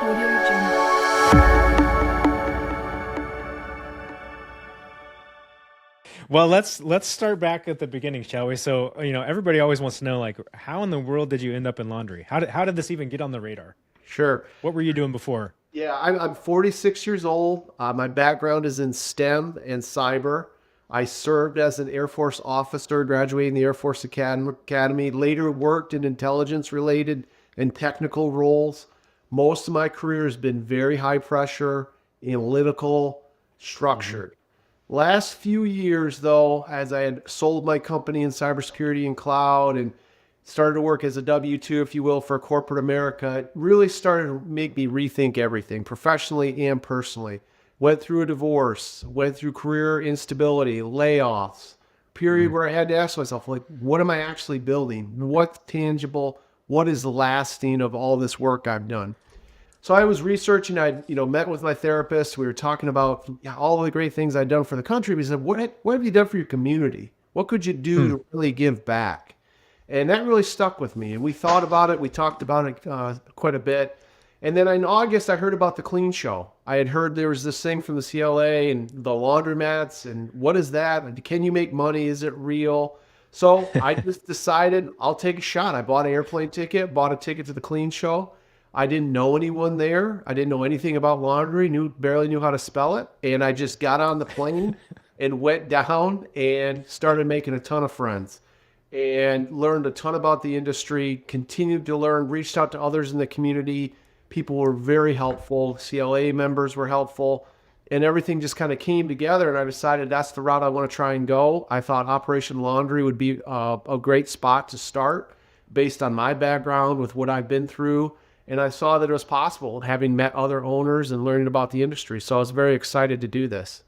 Audio Jungle. Well, let's start back at the beginning, shall we? So, everybody always wants to know, like, how in the world did you end up in laundry? How did this even get on the radar? Sure. What were you doing before? Yeah, I'm 46 years old. My background is in STEM and cyber. I served as an Air Force officer, graduating the Air Force Academy, later worked in intelligence related and technical roles. Most of my career has been very high pressure, analytical, Hmm. structured. Last few years, though, as I had sold my company in cybersecurity and cloud and started to work as a W 2, if you will, for corporate America, it really started to make me rethink everything professionally and personally. Went through a divorce, went through career instability, layoffs, period Hmm. where I had to ask myself, like, what am I actually building? What's tangible? What is lasting of all this work I've done? So I was researching. I, met with my therapist. We were talking about all the great things I'd done for the country. We said, what have you done for your community? What could you do Hmm. to really give back? And that really stuck with me. And we thought about it. We talked about it quite a bit. And then in August, I heard about the Clean Show. I had heard there was this thing from the CLA and the laundromats. And what is that? Can you make money? Is it real? So I just decided I'll take a shot. I bought an airplane ticket, bought a ticket to the Clean Show. I didn't know anyone there. I didn't know anything about laundry, barely knew how to spell it. And I just got on the plane and went down and started making a ton of friends and learned a ton about the industry, continued to learn, reached out to others in the community. People were very helpful. CLA members were helpful. And everything just kind of came together. And I decided that's the route I want to try and go. I thought Operation Laundry would be a great spot to start based on my background with what I've been through. And I saw that it was possible having met other owners and learning about the industry. So I was very excited to do this.